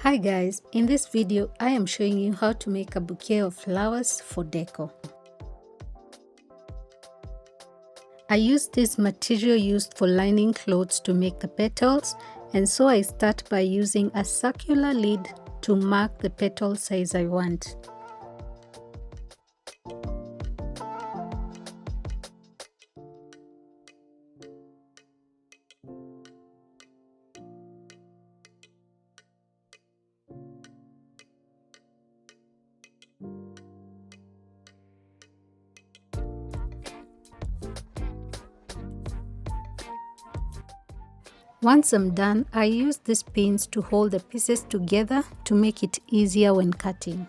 Hi guys, in this video I am showing you how to make a bouquet of flowers for decor. I used this material used for lining clothes to make the petals, and so I start by using a circular lid to mark the petal size I want. Once I'm done, I use these pins to hold the pieces together to make it easier when cutting.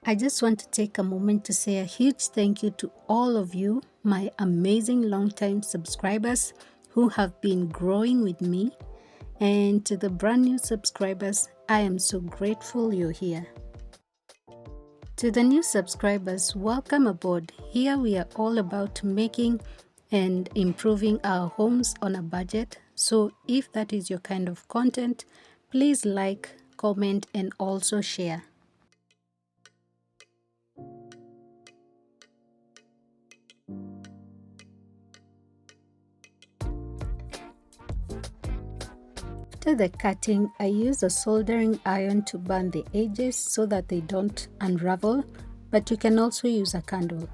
I just want to take a moment to say a huge thank you to all of you, my amazing long-time subscribers who have been growing with me, and to the brand new subscribers, I am so grateful you're here. To the new subscribers, welcome aboard. Here we are all about making and improving our homes on a budget. So if that is your kind of content, please like, comment, and also share. After the cutting, I use a soldering iron to burn the edges so that they don't unravel, but you can also use a candle.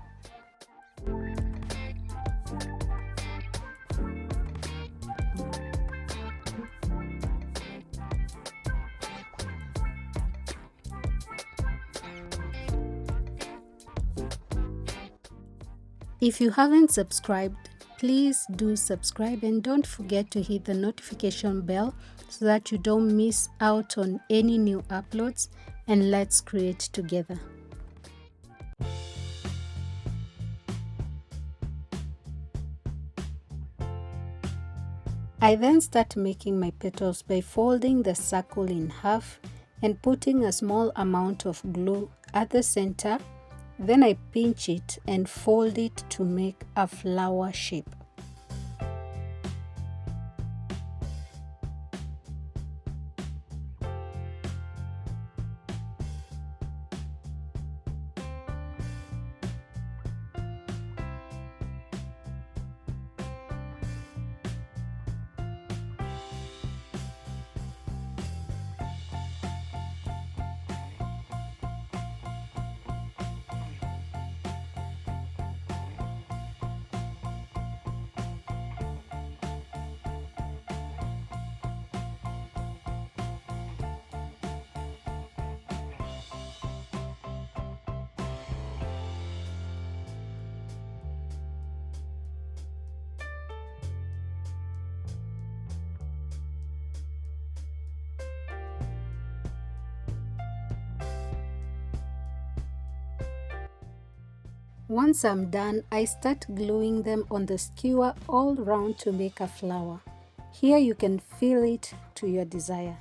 If you haven't subscribed, please do subscribe and don't forget to hit the notification bell so that you don't miss out on any new uploads, and let's create together. I then start making my petals by folding the circle in half and putting a small amount of glue at the center. Then I pinch it and fold it to make a flower shape. Once I'm done, I start gluing them on the skewer all round to make a flower. Here you can fill it to your desire.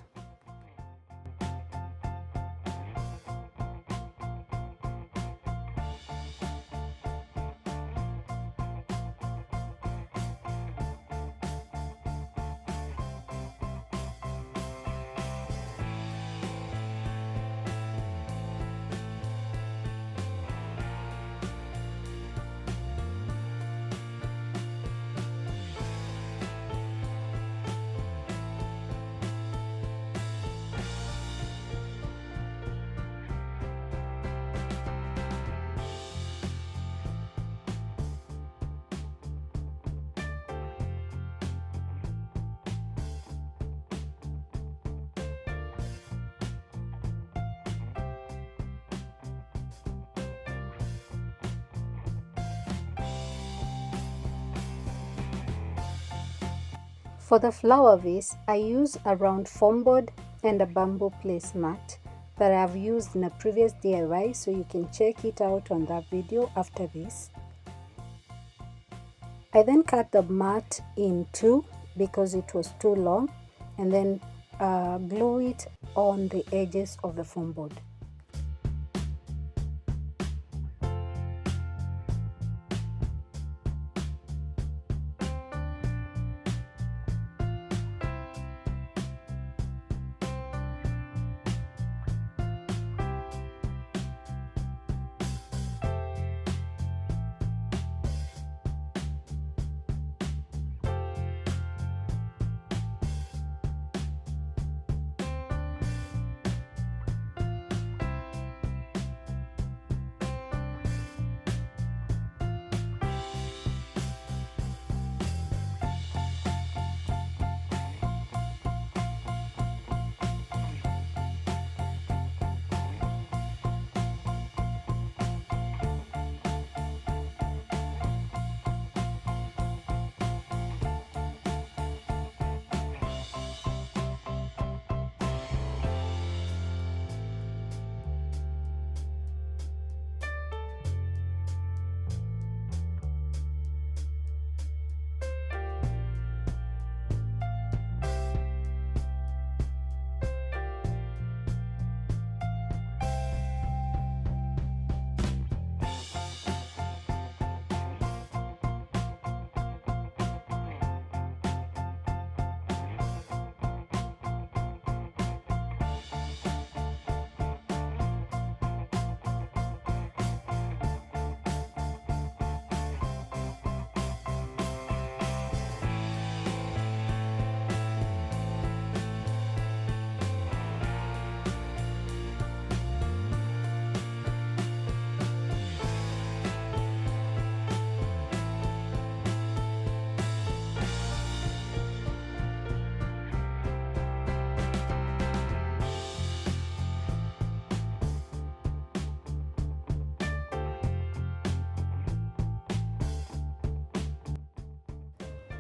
For the flower vase, I use a round foam board and a bamboo placemat that I've used in a previous DIY, so you can check it out on that video after this. I then cut the mat in two because it was too long, and then glue it on the edges of the foam board.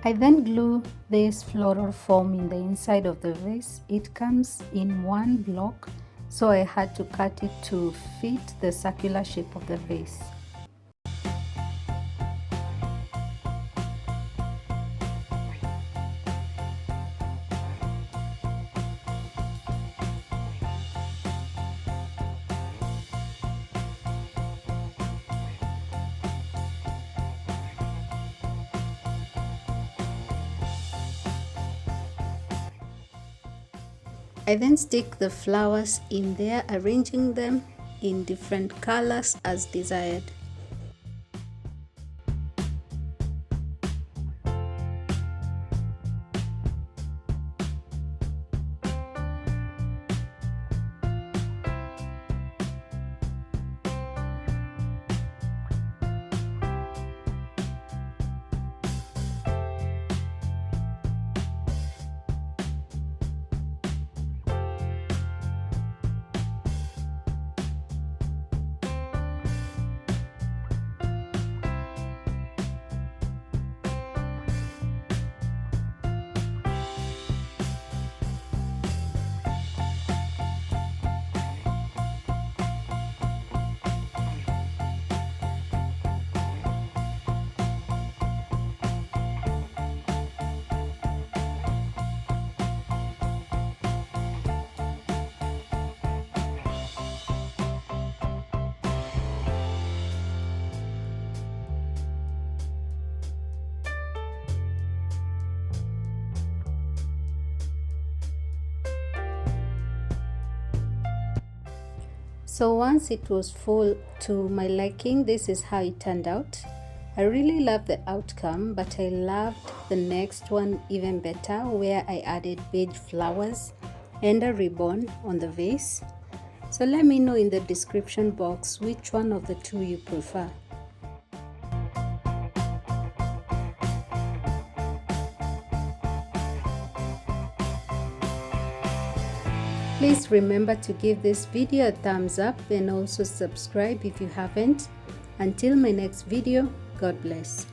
I then glue this floral foam in the inside of the vase. It comes in one block, so I had to cut it to fit the circular shape of the vase. I then stick the flowers in there, arranging them in different colors as desired. So once it was full to my liking, this is how it turned out. I really loved the outcome, but I loved the next one even better, where I added beige flowers and a ribbon on the vase. So let me know in the description box which one of the two you prefer. Please remember to give this video a thumbs up and also subscribe if you haven't. Until my next video, God bless.